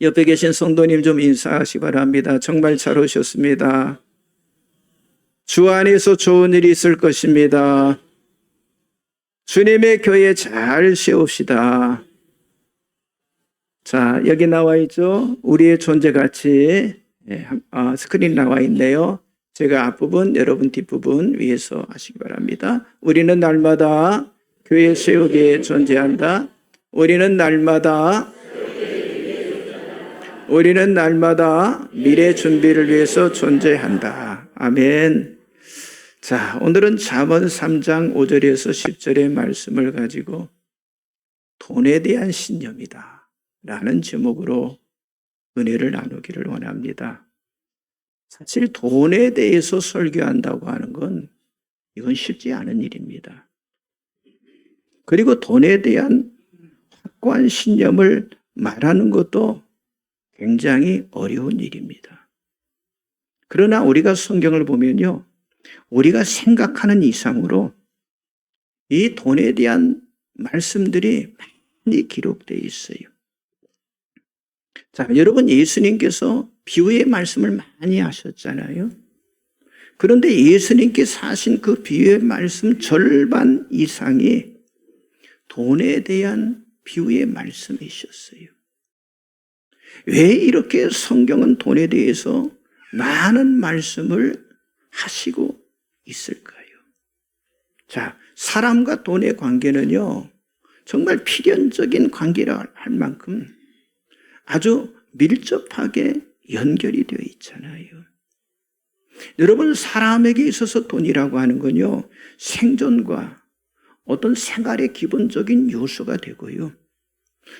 옆에 계신 성도님 좀 인사하시기 바랍니다. 정말 잘 오셨습니다. 주 안에서 좋은 일이 있을 것입니다. 주님의 교회 잘 세웁시다. 자, 여기 나와 있죠? 우리의 존재 가치. 스크린 나와 있네요. 제가 앞부분, 여러분 뒷부분 위에서 하시기 바랍니다. 우리는 날마다 교회 세우기에 존재한다. 우리는 날마다 미래 준비를 위해서 존재한다. 아멘. 자, 오늘은 잠언 3장 5절에서 10절의 말씀을 가지고 돈에 대한 신념이다 라는 제목으로 은혜를 나누기를 원합니다. 사실 돈에 대해서 설교한다고 하는 건 이건 쉽지 않은 일입니다. 그리고 돈에 대한 확고한 신념을 말하는 것도 굉장히 어려운 일입니다. 그러나 우리가 성경을 보면요, 우리가 생각하는 이상으로 이 돈에 대한 말씀들이 많이 기록되어 있어요. 자, 여러분, 예수님께서 비유의 말씀을 많이 하셨잖아요. 그런데 예수님께서 하신 그 비유의 말씀 절반 이상이 돈에 대한 비유의 말씀이셨어요. 왜 이렇게 성경은 돈에 대해서 많은 말씀을 하시고 있을까요? 자, 사람과 돈의 관계는요, 정말 필연적인 관계라 할 만큼 아주 밀접하게 연결이 되어 있잖아요. 여러분, 사람에게 있어서 돈이라고 하는 건요, 생존과 어떤 생활의 기본적인 요소가 되고요,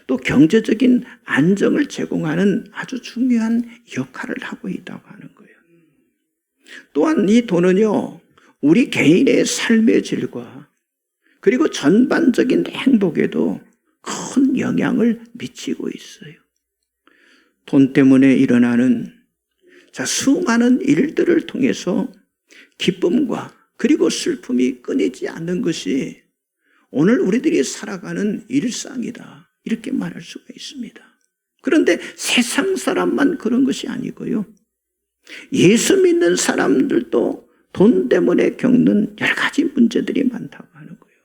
또 경제적인 안정을 제공하는 아주 중요한 역할을 하고 있다고 하는 거예요. 또한 이 돈은요, 우리 개인의 삶의 질과 그리고 전반적인 행복에도 큰 영향을 미치고 있어요. 돈 때문에 일어나는 수많은 일들을 통해서 기쁨과 그리고 슬픔이 끊이지 않는 것이 오늘 우리들이 살아가는 일상이다, 이렇게 말할 수가 있습니다. 그런데 세상 사람만 그런 것이 아니고요, 예수 믿는 사람들도 돈 때문에 겪는 여러 가지 문제들이 많다고 하는 거예요.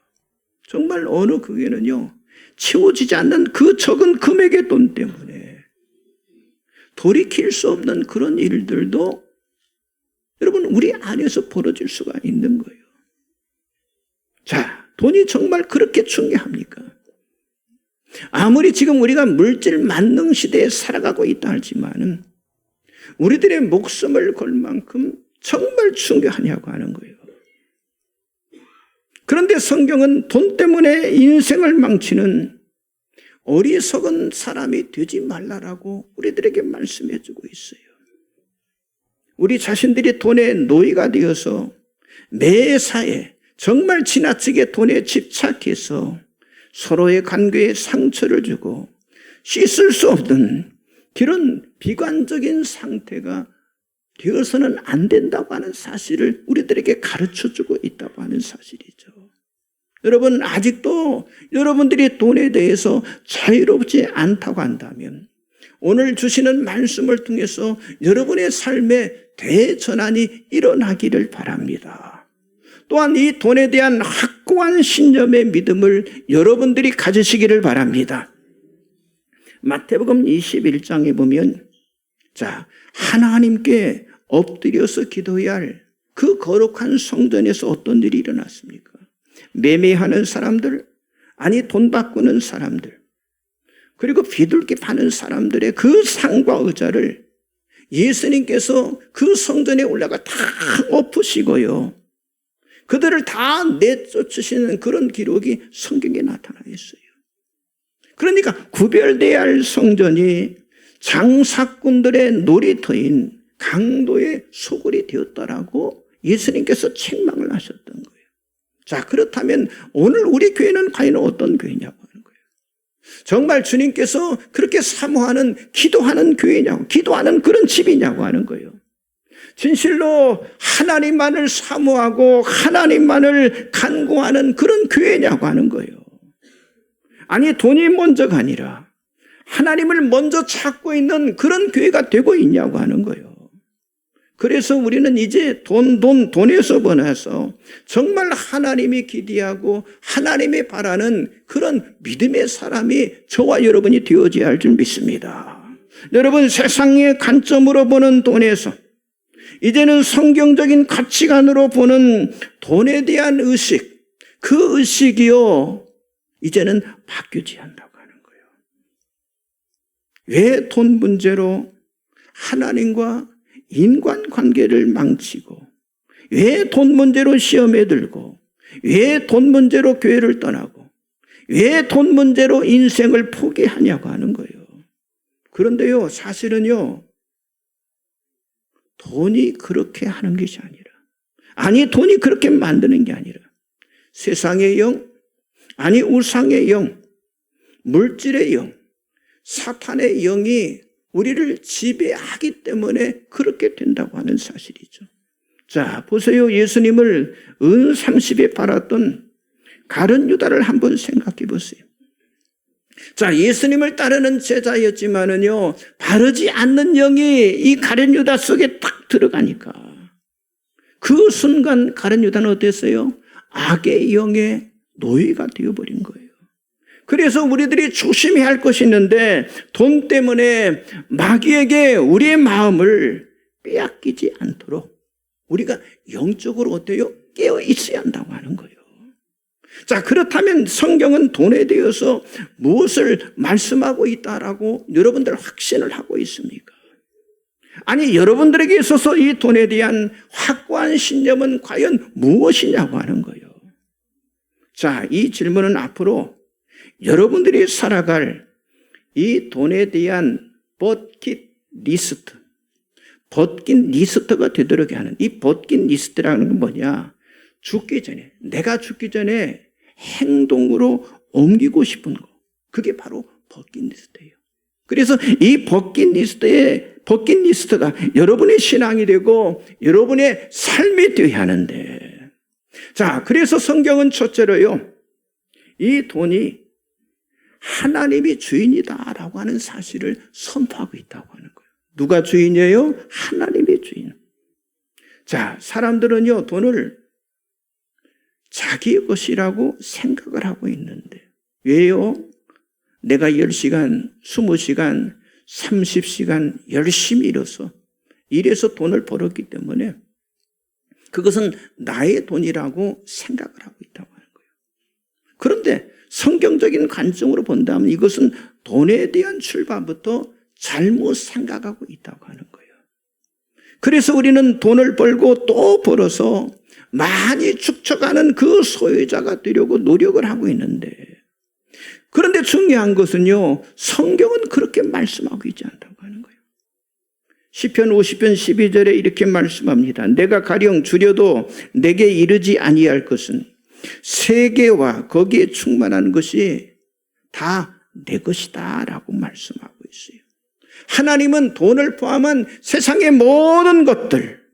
정말 어느 교회는요, 채워지지 않는 그 적은 금액의 돈 때문에 돌이킬 수 없는 그런 일들도 여러분, 우리 안에서 벌어질 수가 있는 거예요. 자, 돈이 정말 그렇게 중요합니까? 아무리 지금 우리가 물질 만능 시대에 살아가고 있다 할지만은 우리들의 목숨을 걸 만큼 정말 중요하냐고 하는 거예요. 그런데 성경은 돈 때문에 인생을 망치는 어리석은 사람이 되지 말라라고 우리들에게 말씀해 주고 있어요. 우리 자신들이 돈의 노예가 되어서 매사에 정말 지나치게 돈에 집착해서 서로의 관계에 상처를 주고 씻을 수 없는 그런 비관적인 상태가 되어서는 안 된다고 하는 사실을 우리들에게 가르쳐주고 있다고 하는 사실이죠. 여러분, 아직도 여러분들이 돈에 대해서 자유롭지 않다고 한다면 오늘 주시는 말씀을 통해서 여러분의 삶에 대전환이 일어나기를 바랍니다. 또한 이 돈에 대한 확고한 신념의 믿음을 여러분들이 가지시기를 바랍니다. 마태복음 21장에 보면, 자, 하나님께 엎드려서 기도해야 할 그 거룩한 성전에서 어떤 일이 일어났습니까? 매매하는 사람들, 아니 돈 바꾸는 사람들, 그리고 비둘기 파는 사람들의 그 상과 의자를 예수님께서 그 성전에 올라가 다 엎으시고요, 그들을 다 내쫓으시는 그런 기록이 성경에 나타나 있어요. 그러니까 구별돼야 할 성전이 장사꾼들의 놀이터인 강도의 소굴이 되었다라고 예수님께서 책망을 하셨던 거예요. 자, 그렇다면 오늘 우리 교회는 과연 어떤 교회냐고 하는 거예요. 정말 주님께서 그렇게 사모하는, 기도하는 교회냐고, 기도하는 그런 집이냐고 하는 거예요. 진실로 하나님만을 사모하고 하나님만을 간구하는 그런 교회냐고 하는 거예요. 아니, 돈이 먼저가 아니라 하나님을 먼저 찾고 있는 그런 교회가 되고 있냐고 하는 거예요. 그래서 우리는 이제 돈에서 벗어나서 정말 하나님이 기대하고 하나님이 바라는 그런 믿음의 사람이 저와 여러분이 되어져야 할 줄 믿습니다. 여러분, 세상의 관점으로 보는 돈에서 이제는 성경적인 가치관으로 보는 돈에 대한 의식, 그 의식이요, 이제는 바뀌지 않다고 하는 거예요. 왜 돈 문제로 하나님과 인간관계를 망치고, 왜 돈 문제로 시험에 들고, 왜 돈 문제로 교회를 떠나고, 왜 돈 문제로 인생을 포기하냐고 하는 거예요. 그런데요, 사실은요, 돈이 그렇게 하는 것이 아니라, 아니 돈이 그렇게 만드는 게 아니라 세상의 영, 아니 우상의 영, 물질의 영, 사탄의 영이 우리를 지배하기 때문에 그렇게 된다고 하는 사실이죠. 자, 보세요. 예수님을 은 30에 팔았던 가룟 유다를 한번 생각해 보세요. 자, 예수님을 따르는 제자였지만은요, 바르지 않는 영이 이 가룟 유다 속에 딱 들어가니까 그 순간 가룟 유다는 어땠어요? 악의 영의 노예가 되어버린 거예요. 그래서 우리들이 조심해야 할 것이 있는데, 돈 때문에 마귀에게 우리의 마음을 빼앗기지 않도록 우리가 영적으로 어때요? 깨어 있어야 한다고 하는 거예요. 자, 그렇다면 성경은 돈에 대해서 무엇을 말씀하고 있다라고 여러분들 확신을 하고 있습니까? 아니, 여러분들에게 있어서 이 돈에 대한 확고한 신념은 과연 무엇이냐고 하는 거예요. 자, 이 질문은 앞으로 여러분들이 살아갈 이 돈에 대한 버킷리스트, 버킷리스트가 되도록 하는, 이 버킷리스트라는 건 뭐냐? 죽기 전에, 내가 죽기 전에 행동으로 옮기고 싶은 거, 그게 바로 버킷리스트예요. 그래서 이 버킷리스트가 여러분의 신앙이 되고 여러분의 삶이 되어야 하는데, 자, 그래서 성경은 첫째로요, 이 돈이 하나님이 주인이다라고 하는 사실을 선포하고 있다고 하는 거예요. 누가 주인이에요? 하나님이 주인. 자, 사람들은요, 돈을 자기의 것이라고 생각을 하고 있는데, 왜요? 내가 10시간, 20시간, 30시간 열심히 일해서 돈을 벌었기 때문에 그것은 나의 돈이라고 생각을 하고 있다고 하는 거예요. 그런데 성경적인 관점으로 본다면 이것은 돈에 대한 출발부터 잘못 생각하고 있다고 하는 거예요. 그래서 우리는 돈을 벌고 또 벌어서 많이 축적하는 그 소유자가 되려고 노력을 하고 있는데, 그런데 중요한 것은요, 성경은 그렇게 말씀하고 있지 않다고 하는 거예요. 시편 50편 12절에 이렇게 말씀합니다. 내가 가령 주려도 내게 이르지 아니할 것은 세계와 거기에 충만한 것이 다 내 것이다 라고 말씀하고 있어요. 하나님은 돈을 포함한 세상의 모든 것들,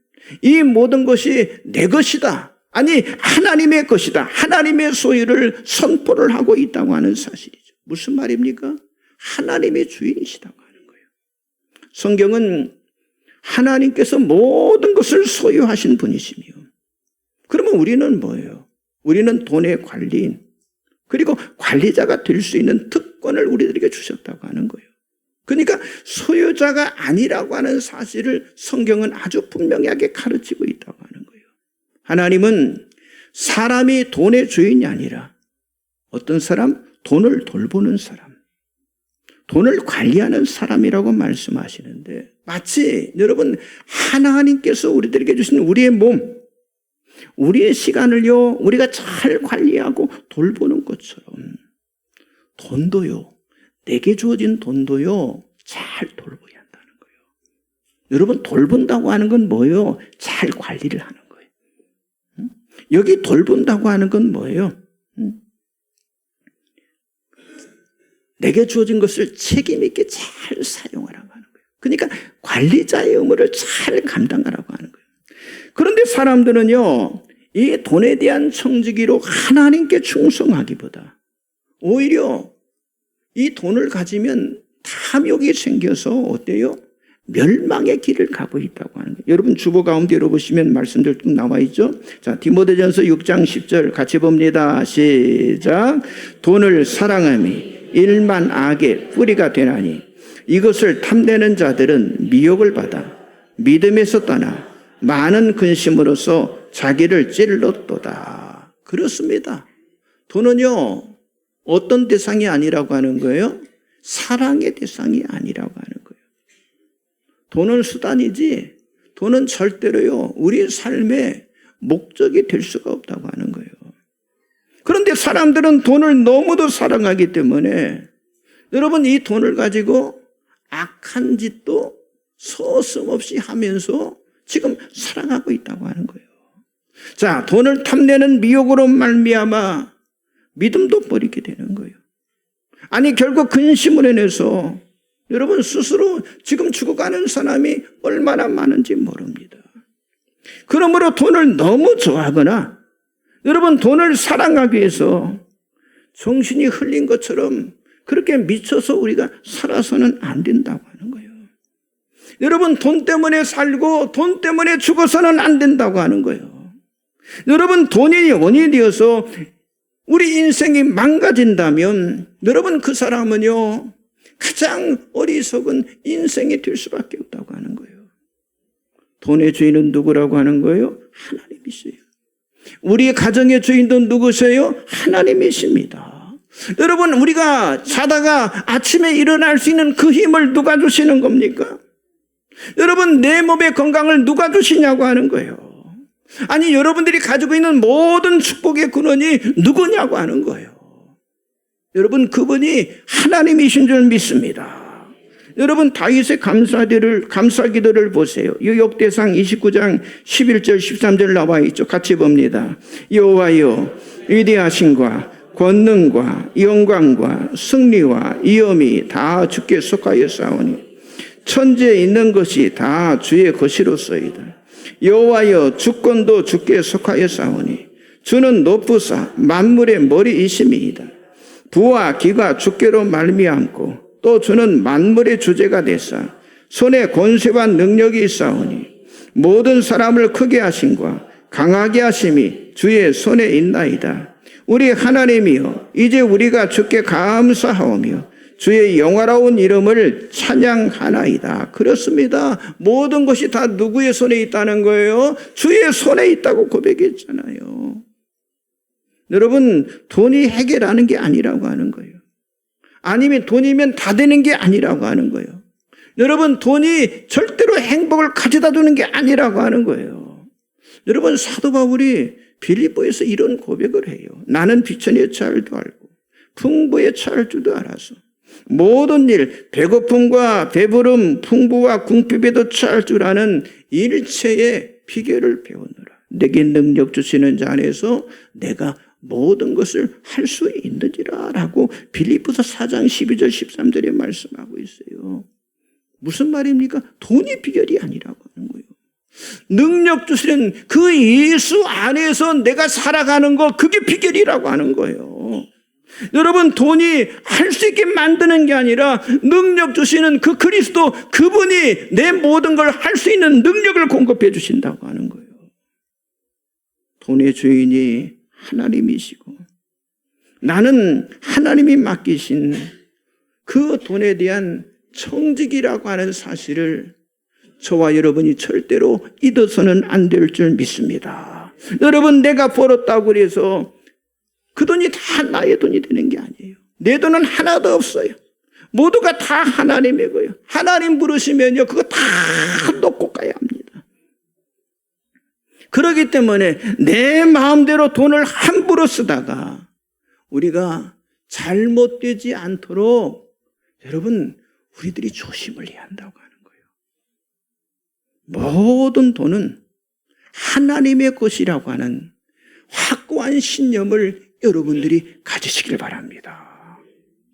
이 모든 것이 내 것이다, 아니 하나님의 것이다, 하나님의 소유를 선포를 하고 있다고 하는 사실이죠. 무슨 말입니까? 하나님의 주인이시다고 하는 거예요. 성경은 하나님께서 모든 것을 소유하신 분이시며, 그러면 우리는 뭐예요? 우리는 돈의 관리인, 그리고 관리자가 될 수 있는 특권을 우리들에게 주셨다고 하는 거예요. 그러니까 소유자가 아니라고 하는 사실을 성경은 아주 분명하게 가르치고 있다고 하는 거예요. 하나님은 사람이 돈의 주인이 아니라 어떤 사람? 돈을 돌보는 사람, 돈을 관리하는 사람이라고 말씀하시는데, 마치 여러분, 하나님께서 우리들에게 주신 우리의 몸, 우리의 시간을요, 우리가 잘 관리하고 돌보는 것처럼 돈도요, 내게 주어진 돈도요, 잘 돌봐야 한다는 거예요. 여러분, 돌본다고 하는 건 뭐예요? 잘 관리를 하는 거예요. 여기 돌본다고 하는 건 뭐예요? 내게 주어진 것을 책임 있게 잘 사용하라고 하는 거예요. 그러니까 관리자의 의무를 잘 감당하라고 하는 거예요. 그런데 사람들은요, 이 돈에 대한 청지기로 하나님께 충성하기보다 오히려 이 돈을 가지면 탐욕이 생겨서 어때요? 멸망의 길을 가고 있다고 하는 거예요. 여러분 주보 가운데 열어보시면 말씀들 좀 나와 있죠. 자, 디모데전서 6장 10절 같이 봅니다. 시작. 돈을 사랑함이 일만 악의 뿌리가 되나니 이것을 탐내는 자들은 미혹을 받아 믿음에서 떠나 많은 근심으로써 자기를 찔렀도다. 그렇습니다. 돈은요 어떤 대상이 아니라고 하는 거예요? 사랑의 대상이 아니라고 하는 거예요. 돈은 수단이지 돈은 절대로요 우리 삶의 목적이 될 수가 없다고 하는 거예요. 그런데 사람들은 돈을 너무도 사랑하기 때문에 여러분 이 돈을 가지고 악한 짓도 서슴없이 하면서 지금 사랑하고 있다고 하는 거예요. 자, 돈을 탐내는 미혹으로 말미암아 믿음도 버리게 되는 거예요. 아니 결국 근심을 해내서 여러분 스스로 지금 죽어가는 사람이 얼마나 많은지 모릅니다. 그러므로 돈을 너무 좋아하거나 여러분 돈을 사랑하기 위해서 정신이 흘린 것처럼 그렇게 미쳐서 우리가 살아서는 안 된다고 하는 거예요. 여러분 돈 때문에 살고 돈 때문에 죽어서는 안 된다고 하는 거예요. 여러분 돈이 원인이 되어서 우리 인생이 망가진다면 여러분 그 사람은요 가장 어리석은 인생이 될 수밖에 없다고 하는 거예요. 돈의 주인은 누구라고 하는 거예요? 하나님이세요. 우리 가정의 주인도 누구세요? 하나님이십니다. 여러분 우리가 자다가 아침에 일어날 수 있는 그 힘을 누가 주시는 겁니까? 여러분 내 몸의 건강을 누가 주시냐고 하는 거예요. 아니 여러분들이 가지고 있는 모든 축복의 근원이 누구냐고 하는 거예요. 여러분 그분이 하나님이신 줄 믿습니다. 여러분 다윗의 감사기도를 보세요. 이 역대상 29장 11절 13절 나와 있죠. 같이 봅니다. 여호와여 위대하심과 권능과 영광과 승리와 위엄이 다 주께 속하였사오니 천지에 있는 것이 다 주의 것이로소이다. 여호와여 주권도 주께 속하였사오니 주는 높으사 만물의 머리이심이이다. 부와 기가 주께로 말미암고 또 주는 만물의 주제가 되사 손에 권세와 능력이 있사오니 모든 사람을 크게 하심과 강하게 하심이 주의 손에 있나이다. 우리 하나님이여 이제 우리가 주께 감사하오며 주의 영화로운 이름을 찬양하나이다. 그렇습니다. 모든 것이 다 누구의 손에 있다는 거예요? 주의 손에 있다고 고백했잖아요. 여러분 돈이 해결하는 게 아니라고 하는 거예요. 아니면 돈이면 다 되는 게 아니라고 하는 거예요. 여러분 돈이 절대로 행복을 가져다 주는 게 아니라고 하는 거예요. 여러분 사도 바울이 빌립보에서 이런 고백을 해요. 나는 비천에 처할 줄 알고 풍부에 처할 줄도 알아서 모든 일 배고픔과 배부름 풍부와 궁핍에도 처할 줄 아는 일체의 비결을 배우느라 내게 능력 주시는 자 안에서 내가 모든 것을 할 수 있느니라 라고 빌립보서 4장 12절 13절에 말씀하고 있어요. 무슨 말입니까? 돈이 비결이 아니라고 하는 거예요. 능력 주시는 그 예수 안에서 내가 살아가는 거 그게 비결이라고 하는 거예요. 여러분 돈이 할 수 있게 만드는 게 아니라 능력 주시는 그 그리스도 그분이 내 모든 걸 할 수 있는 능력을 공급해 주신다고 하는 거예요. 돈의 주인이 하나님이시고 나는 하나님이 맡기신 그 돈에 대한 청직이라고 하는 사실을 저와 여러분이 절대로 잊어서는 안 될 줄 믿습니다. 여러분 내가 벌었다고 해서 그 돈이 다 나의 돈이 되는 게 아니에요. 내 돈은 하나도 없어요. 모두가 다 하나님의 거예요. 하나님 부르시면요 그거 다 놓고 가야 합니다. 그렇기 때문에 내 마음대로 돈을 함부로 쓰다가 우리가 잘못되지 않도록 여러분 우리들이 조심을 해야 한다고 하는 거예요. 모든 돈은 하나님의 것이라고 하는 확고한 신념을 여러분들이 가지시길 바랍니다.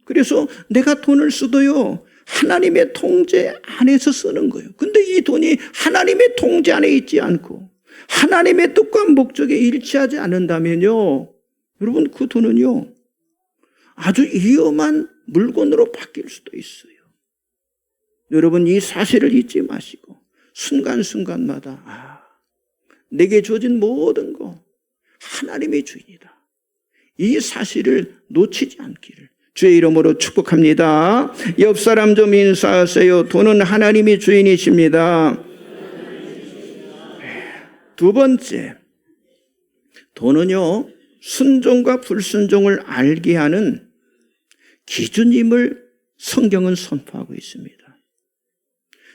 그래서 내가 돈을 써도요 하나님의 통제 안에서 쓰는 거예요. 근데 이 돈이 하나님의 통제 안에 있지 않고 하나님의 뜻과 목적에 일치하지 않는다면요 여러분 그 돈은요 아주 위험한 물건으로 바뀔 수도 있어요. 여러분 이 사실을 잊지 마시고 순간순간마다 내게 주어진 모든 거 하나님의 주인이다. 이 사실을 놓치지 않기를 주의 이름으로 축복합니다. 옆 사람 좀 인사하세요. 돈은 하나님이 주인이십니다. 두 번째, 돈은요 순종과 불순종을 알게 하는 기준임을 성경은 선포하고 있습니다.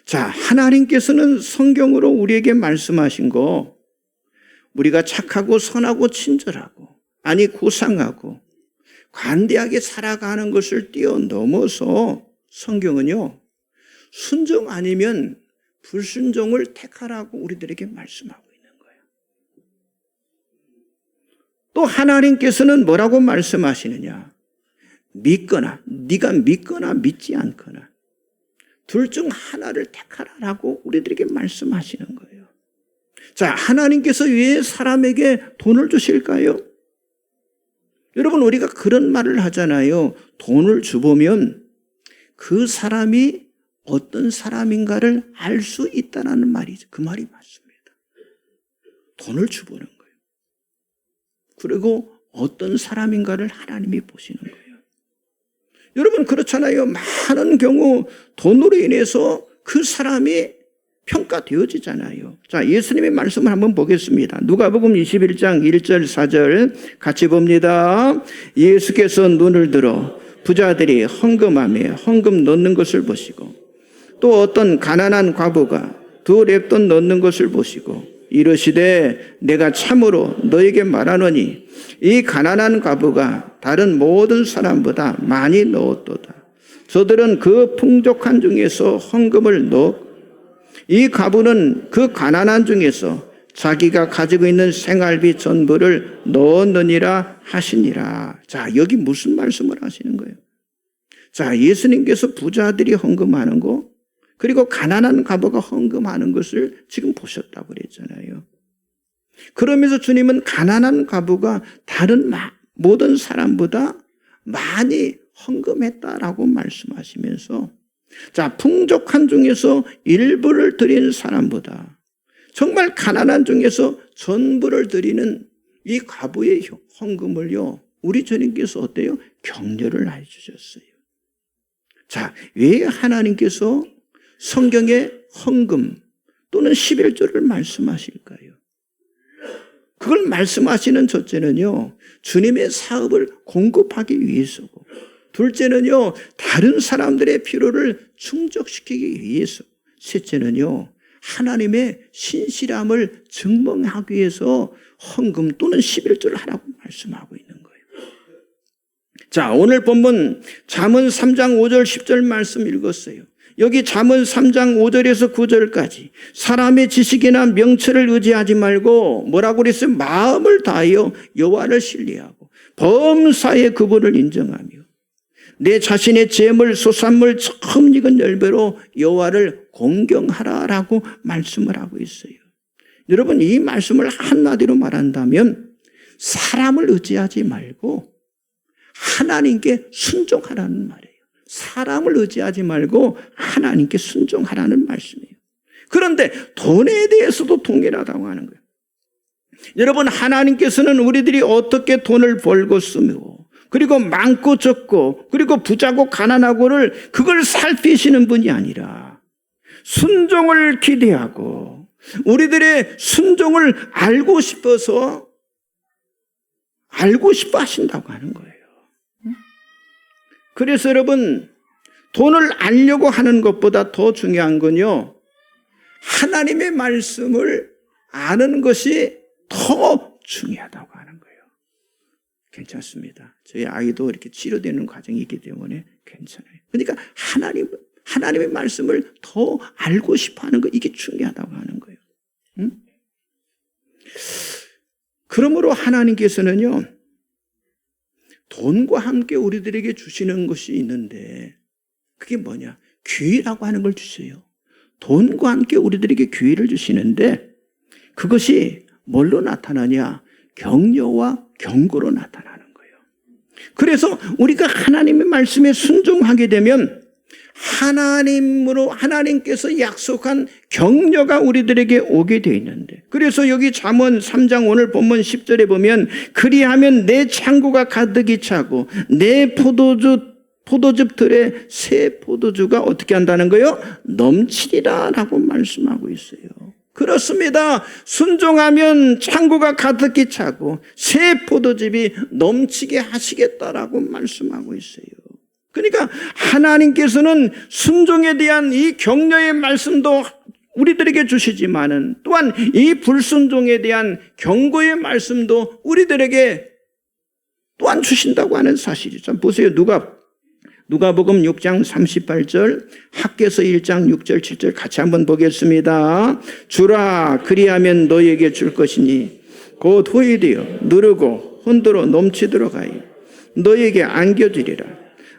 자, 하나님께서는 성경으로 우리에게 말씀하신 거 우리가 착하고 선하고 친절하고 아니 고상하고 관대하게 살아가는 것을 뛰어넘어서 성경은요 순종 아니면 불순종을 택하라고 우리들에게 말씀하고 있는 거예요. 또 하나님께서는 뭐라고 말씀하시느냐? 믿거나 네가 믿거나 믿지 않거나 둘 중 하나를 택하라라고 우리들에게 말씀하시는 거예요. 자, 하나님께서 왜 사람에게 돈을 주실까요? 여러분 우리가 그런 말을 하잖아요. 돈을 주보면 그 사람이 어떤 사람인가를 알 수 있다는 말이죠. 그 말이 맞습니다. 돈을 주보는 거예요. 그리고 어떤 사람인가를 하나님이 보시는 거예요. 여러분 그렇잖아요. 많은 경우 돈으로 인해서 그 사람이 평가되어지잖아요. 자, 예수님의 말씀을 한번 보겠습니다. 누가복음 21장 1절 4절 같이 봅니다. 예수께서 눈을 들어 부자들이 헌금함에 헌금 넣는 것을 보시고 또 어떤 가난한 과부가 2렙돈 넣는 것을 보시고 이르시되 내가 참으로 너에게 말하노니 이 가난한 과부가 다른 모든 사람보다 많이 넣었도다. 저들은 그 풍족한 중에서 헌금을 넣었고 이 과부는 그 가난한 중에서 자기가 가지고 있는 생활비 전부를 넣었느니라 하시니라. 자, 여기 무슨 말씀을 하시는 거예요? 자, 예수님께서 부자들이 헌금하는 거 그리고 가난한 과부가 헌금하는 것을 지금 보셨다고 그랬잖아요. 그러면서 주님은 가난한 과부가 다른 모든 사람보다 많이 헌금했다라고 말씀하시면서 자, 풍족한 중에서 일부를 드리는 사람보다 정말 가난한 중에서 전부를 드리는 이 과부의 헌금을요 우리 주님께서 어때요? 격려를 해주셨어요. 자, 왜 하나님께서 성경에 헌금 또는 11조를 말씀하실까요? 그걸 말씀하시는 첫째는요 주님의 사업을 공급하기 위해서고 둘째는요 다른 사람들의 필요를 충족시키기 위해서 셋째는요 하나님의 신실함을 증명하기 위해서 헌금 또는 11조를 하라고 말씀하고 있는 거예요. 자, 오늘 본문 잠언 3장 5절 10절 말씀 읽었어요. 여기 잠언 3장 5절에서 9절까지 사람의 지식이나 명철을 의지하지 말고 뭐라고 그랬어요? 마음을 다하여 여호와를 신뢰하고 범사에 그분을 인정하며 내 자신의 재물 소산물 처음 익은 열매로 여호와를 공경하라라고 말씀을 하고 있어요. 여러분 이 말씀을 한마디로 말한다면 사람을 의지하지 말고 하나님께 순종하라는 말이에요. 사람을 의지하지 말고 하나님께 순종하라는 말씀이에요. 그런데 돈에 대해서도 동일하다고 하는 거예요. 여러분 하나님께서는 우리들이 어떻게 돈을 벌고 쓰고 그리고 많고 적고 그리고 부자고 가난하고를 그걸 살피시는 분이 아니라 순종을 기대하고 우리들의 순종을 알고 싶어 하신다고 하는 거예요. 그래서 여러분 돈을 알려고 하는 것보다 더 중요한 건요 하나님의 말씀을 아는 것이 더 중요하다고 하는 거예요. 괜찮습니다. 저희 아이도 이렇게 치료되는 과정이 있기 때문에 괜찮아요. 그러니까 하나님의 말씀을 더 알고 싶어하는 거 이게 중요하다고 하는 거예요. 응? 그러므로 하나님께서는요 돈과 함께 우리들에게 주시는 것이 있는데 그게 뭐냐? 기회라고 하는 걸 주세요. 돈과 함께 우리들에게 기회를 주시는데 그것이 뭘로 나타나냐? 격려와 경고로 나타나는 거예요. 그래서 우리가 하나님의 말씀에 순종하게 되면 하나님으로 하나님께서 약속한 격려가 우리들에게 오게 돼 있는데, 그래서 여기 잠언 3장 오늘 본문 10절에 보면 그리하면 내 창고가 가득히 차고 내 포도즙 들에 새 포도주가 어떻게 한다는 거요? 넘치리라 라고 말씀하고 있어요. 그렇습니다. 순종하면 창고가 가득히 차고 새 포도즙이 넘치게 하시겠다라고 말씀하고 있어요. 그러니까 하나님께서는 순종에 대한 이 격려의 말씀도 우리들에게 주시지만은 또한 이 불순종에 대한 경고의 말씀도 우리들에게 또한 주신다고 하는 사실이죠. 보세요. 누가복음 6장 38절, 학개서 1장 6절 7절 같이 한번 보겠습니다. 주라 그리하면 너희에게 줄 것이니 곧 후이되어 누르고 흔들어 넘치도록 하여 너희에게 안겨주리라.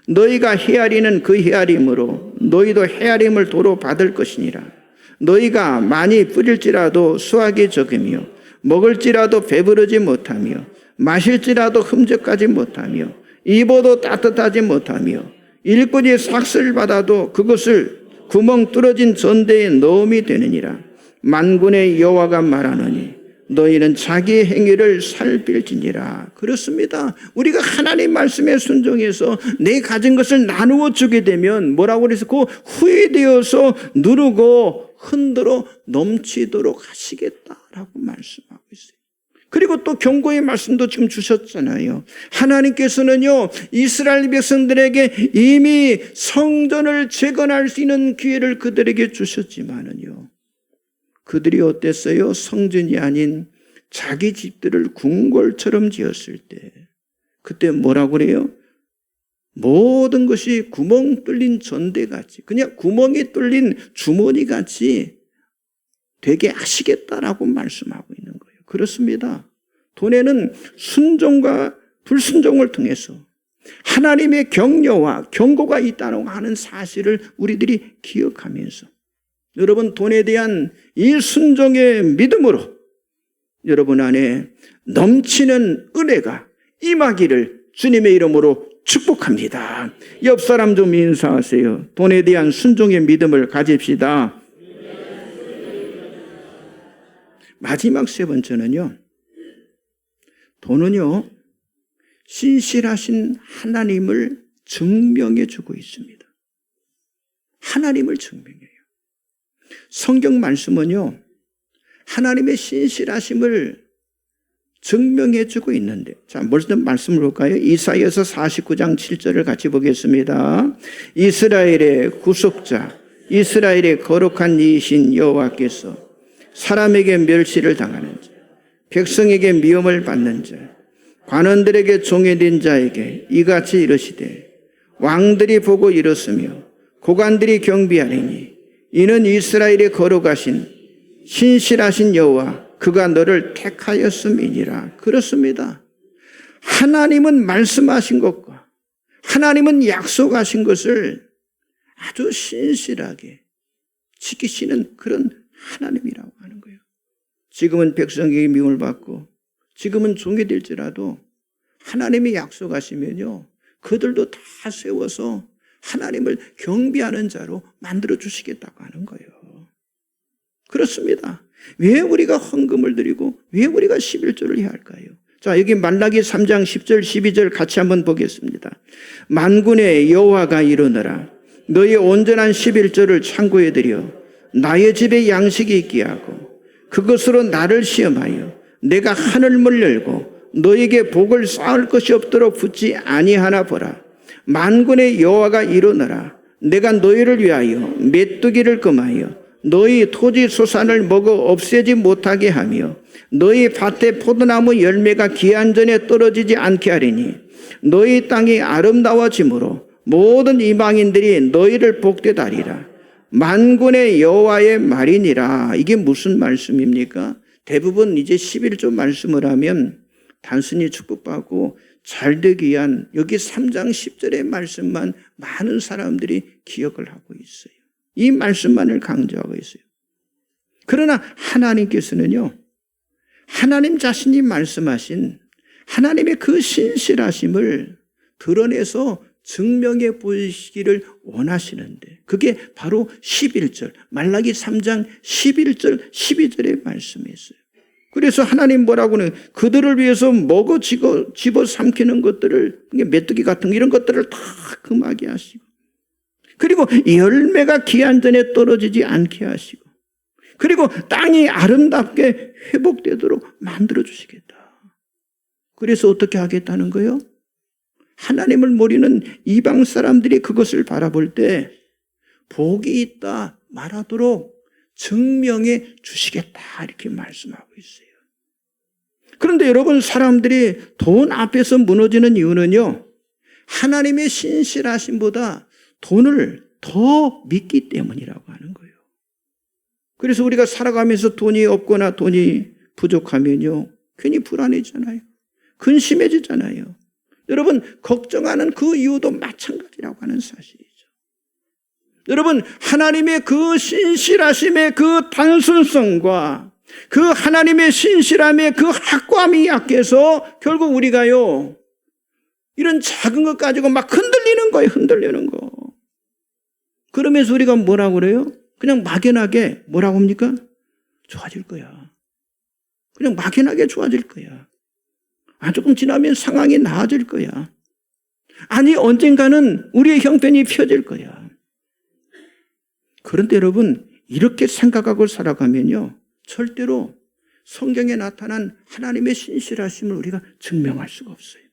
너희가 헤아리는 그 헤아림으로 너희도 헤아림을 도로 받을 것이니라. 너희가 많이 뿌릴지라도 수확이 적으며 먹을지라도 배부르지 못하며 마실지라도 흠적하지 못하며 입어도 따뜻하지 못하며 일꾼이 삭슬 받아도 그것을 구멍 뚫어진 전대에 넣음이 되느니라. 만군의 여호와가 말하노니 너희는 자기의 행위를 살필지니라. 그렇습니다. 우리가 하나님 말씀에 순종해서 내 가진 것을 나누어 주게 되면 뭐라고 그래서 그 후회되어서 누르고 흔들어 넘치도록 하시겠다라고 말씀하고 있어요. 그리고 또 경고의 말씀도 지금 주셨잖아요. 하나님께서는요, 이스라엘 백성들에게 이미 성전을 재건할 수 있는 기회를 그들에게 주셨지만은요, 그들이 어땠어요? 성전이 아닌 자기 집들을 궁궐처럼 지었을 때, 그때 뭐라고 그래요? 모든 것이 구멍 뚫린 전대같이, 그냥 구멍이 뚫린 주머니같이 되게 하시겠다라고 말씀하고 있는 거예요. 그렇습니다. 돈에는 순종과 불순종을 통해서 하나님의 격려와 경고가 있다고 하는 사실을 우리들이 기억하면서 여러분 돈에 대한 이 순종의 믿음으로 여러분 안에 넘치는 은혜가 임하기를 주님의 이름으로 축복합니다. 옆 사람 좀 인사하세요. 돈에 대한 순종의 믿음을 가집시다. 마지막 세 번째는요, 돈은요 신실하신 하나님을 증명해 주고 있습니다. 하나님을 증명해요. 성경 말씀은요 하나님의 신실하심을 증명해 주고 있는데, 자, 무슨 말씀을 볼까요? 이사야서 49장 7절을 같이 보겠습니다. 이스라엘의 구속자, 이스라엘의 거룩한 이신 여호와께서 사람에게 멸시를 당하는 자, 백성에게 미움을 받는 자, 관원들에게 종해된 자에게 이같이 이르시되 왕들이 보고 이렇으며 고관들이 경비하리니 이는 이스라엘의 거룩하신 신실하신 여호와 그가 너를 택하였음이니라. 그렇습니다. 하나님은 말씀하신 것과 하나님은 약속하신 것을 아주 신실하게 지키시는 그런 하나님이라고 하는 거예요. 지금은 백성에게 미움을 받고 지금은 종이 될지라도 하나님이 약속하시면요 그들도 다 세워서 하나님을 경배하는 자로 만들어 주시겠다고 하는 거예요. 그렇습니다. 왜 우리가 헌금을 드리고 왜 우리가 11조를 해야 할까요? 자, 여기 말라기 3장 10절 12절 같이 한번 보겠습니다. 만군의 여호와가 이르노라 너희 온전한 11조를 창고에 들여 나의 집에 양식이 있게 하고 그것으로 나를 시험하여 내가 하늘문을 열고 너에게 복을 쌓을 것이 없도록 붙지 아니하나 보라. 만군의 여호와가 이르노라 내가 너희를 위하여 메뚜기를 금하여 너희 토지 소산을 먹어 없애지 못하게 하며 너희 밭에 포도나무 열매가 기한 전에 떨어지지 않게 하리니 너희 땅이 아름다워짐으로 모든 이방인들이 너희를 복되다 하리라. 만군의 여호와의 말이니라. 이게 무슨 말씀입니까? 대부분 이제 11조 말씀을 하면 단순히 축복받고 잘되기 위한 여기 3장 10절의 말씀만 많은 사람들이 기억을 하고 있어요. 이 말씀만을 강조하고 있어요. 그러나 하나님께서는요, 하나님 자신이 말씀하신 하나님의 그 신실하심을 드러내서 증명해 보이시기를 원하시는데 그게 바로 11절 말라기 3장 11절 12절의 말씀이었어요. 그래서 하나님 뭐라고 하는 그들을 위해서 먹어 집어 삼키는 것들을 메뚜기 같은 이런 것들을 다 금하게 하시고 그리고 열매가 기한 전에 떨어지지 않게 하시고 그리고 땅이 아름답게 회복되도록 만들어 주시겠다. 그래서 어떻게 하겠다는 거예요? 하나님을 모르는 이방 사람들이 그것을 바라볼 때 복이 있다 말하도록 증명해 주시겠다 이렇게 말씀하고 있어요. 그런데 여러분 사람들이 돈 앞에서 무너지는 이유는요. 하나님의 신실하심보다 돈을 더 믿기 때문이라고 하는 거예요. 그래서 우리가 살아가면서 돈이 없거나 돈이 부족하면요. 괜히 불안해지잖아요. 근심해지잖아요. 여러분 걱정하는 그 이유도 마찬가지라고 하는 사실이죠. 여러분 하나님의 그 신실하심의 그 단순성과 그 하나님의 신실함의 그 확고함이 약해서 결국 우리가요 이런 작은 것 가지고 막 흔들리는 거예요. 흔들리는 거. 그러면서 우리가 뭐라고 그래요? 그냥 막연하게 뭐라고 합니까? 좋아질 거야. 그냥 막연하게 좋아질 거야. 조금 지나면 상황이 나아질 거야. 아니 언젠가는 우리의 형편이 펴질 거야. 그런데 여러분 이렇게 생각하고 살아가면요 절대로 성경에 나타난 하나님의 신실하심을 우리가 증명할 수가 없어요.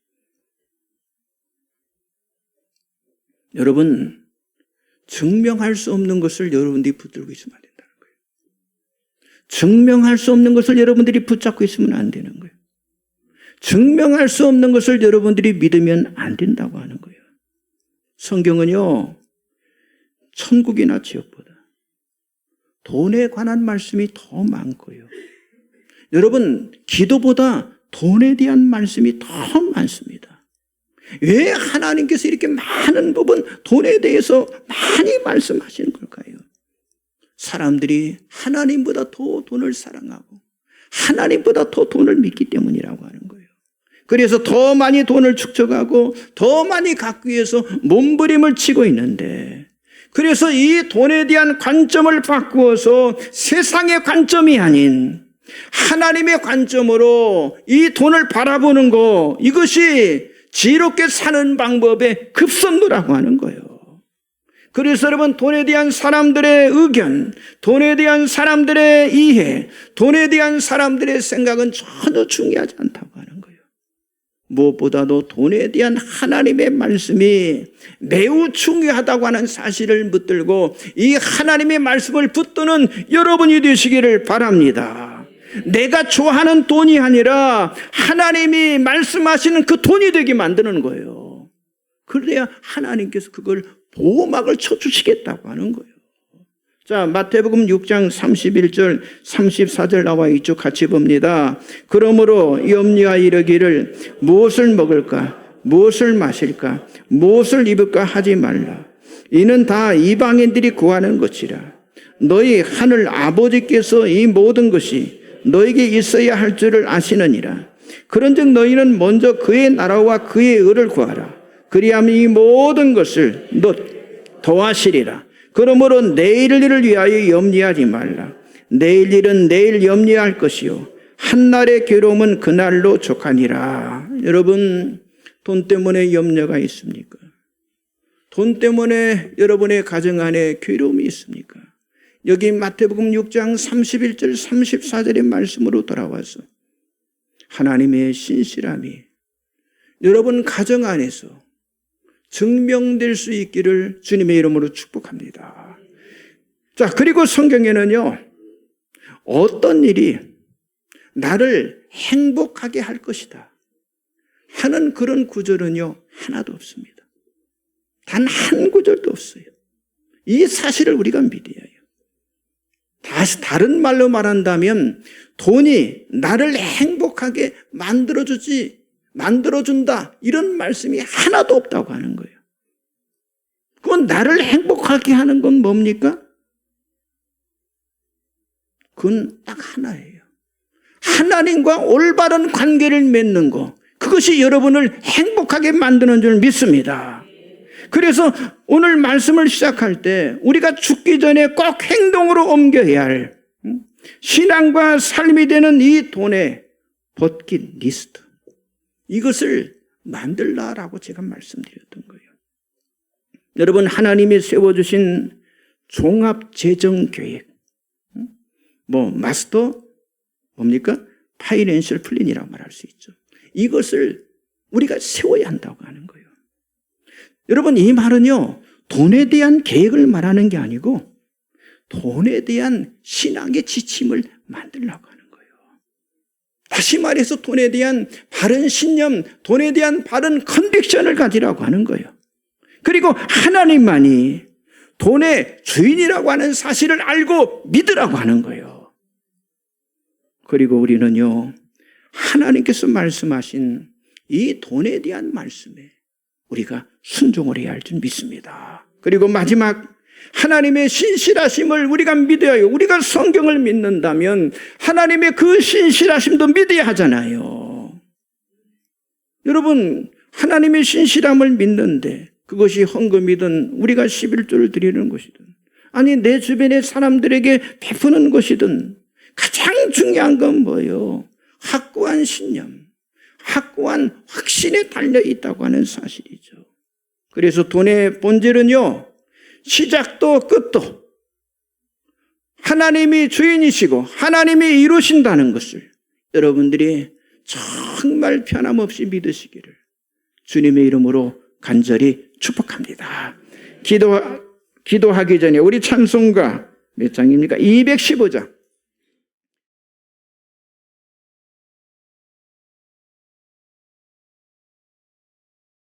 여러분 증명할 수 없는 것을 여러분들이 붙들고 있으면 안 된다는 거예요. 증명할 수 없는 것을 여러분들이 붙잡고 있으면 안 되는 거예요. 증명할 수 없는 것을 여러분들이 믿으면 안 된다고 하는 거예요. 성경은요 천국이나 지옥보다 돈에 관한 말씀이 더 많고요. 여러분 기도보다 돈에 대한 말씀이 더 많습니다. 왜 하나님께서 이렇게 많은 부분 돈에 대해서 많이 말씀하시는 걸까요? 사람들이 하나님보다 더 돈을 사랑하고 하나님보다 더 돈을 믿기 때문이라고 하는 거예요. 그래서 더 많이 돈을 축적하고 더 많이 갖기 위해서 몸부림을 치고 있는데 그래서 이 돈에 대한 관점을 바꾸어서 세상의 관점이 아닌 하나님의 관점으로 이 돈을 바라보는 거 이것이 지혜롭게 사는 방법의 급선무라고 하는 거예요. 그래서 여러분 돈에 대한 사람들의 의견, 돈에 대한 사람들의 이해, 돈에 대한 사람들의 생각은 전혀 중요하지 않다고 하는 거예요. 무엇보다도 돈에 대한 하나님의 말씀이 매우 중요하다고 하는 사실을 붙들고 이 하나님의 말씀을 붙드는 여러분이 되시기를 바랍니다. 내가 좋아하는 돈이 아니라 하나님이 말씀하시는 그 돈이 되게 만드는 거예요. 그래야 하나님께서 그걸 보호막을 쳐주시겠다고 하는 거예요. 자, 마태복음 6장 31절 34절 나와 있죠. 같이 봅니다. 그러므로 염려하여 이르기를 무엇을 먹을까 무엇을 마실까 무엇을 입을까 하지 말라. 이는 다 이방인들이 구하는 것이라. 너희 하늘 아버지께서 이 모든 것이 너에게 있어야 할 줄을 아시느니라. 그런즉 너희는 먼저 그의 나라와 그의 의를 구하라. 그리하면 이 모든 것을 너 더하시리라. 그러므로 내일 일을 위하여 염려하지 말라. 내일 일은 내일 염려할 것이요 한날의 괴로움은 그날로 족하니라. 여러분 돈 때문에 염려가 있습니까? 돈 때문에 여러분의 가정 안에 괴로움이 있습니까? 여기 마태복음 6장 31절 34절의 말씀으로 돌아와서 하나님의 신실함이 여러분 가정 안에서 증명될 수 있기를 주님의 이름으로 축복합니다. 자, 그리고 성경에는요, 어떤 일이 나를 행복하게 할 것이다 하는 그런 구절은요, 하나도 없습니다. 단 한 구절도 없어요. 이 사실을 우리가 믿어야 해요. 다른 말로 말한다면 돈이 나를 행복하게 만들어준다 이런 말씀이 하나도 없다고 하는 거예요. 그건 나를 행복하게 하는 건 뭡니까? 그건 딱 하나예요. 하나님과 올바른 관계를 맺는 거, 그것이 여러분을 행복하게 만드는 줄 믿습니다. 그래서 오늘 말씀을 시작할 때 우리가 죽기 전에 꼭 행동으로 옮겨야 할 신앙과 삶이 되는 이 돈의 벗긴 리스트, 이것을 만들라라고 제가 말씀드렸던 거예요. 여러분, 하나님이 세워주신 종합재정계획, 마스터 뭡니까? 파이낸셜 플랜이라고 말할 수 있죠. 이것을 우리가 세워야 한다고 하는 거예요. 여러분, 이 말은요, 돈에 대한 계획을 말하는 게 아니고 돈에 대한 신앙의 지침을 만들려고 하는 거예요. 다시 말해서 돈에 대한 바른 신념, 돈에 대한 바른 컨빅션을 가지라고 하는 거예요. 그리고 하나님만이 돈의 주인이라고 하는 사실을 알고 믿으라고 하는 거예요. 그리고 우리는요, 하나님께서 말씀하신 이 돈에 대한 말씀에 우리가 순종을 해야 할 줄 믿습니다. 그리고 마지막, 하나님의 신실하심을 우리가 믿어야 해요. 우리가 성경을 믿는다면 하나님의 그 신실하심도 믿어야 하잖아요. 여러분, 하나님의 신실함을 믿는데 그것이 헌금이든 우리가 11조를 드리는 것이든 아니 내 주변의 사람들에게 베푸는 것이든 가장 중요한 건 뭐예요? 확고한 신념, 확고한 확신에 달려있다고 하는 사실이죠. 그래서 돈의 본질은요, 시작도 끝도 하나님이 주인이시고 하나님이 이루신다는 것을 여러분들이 정말 변함없이 믿으시기를 주님의 이름으로 간절히 축복합니다. 기도하기 전에 우리 찬송가 몇 장입니까? 215장.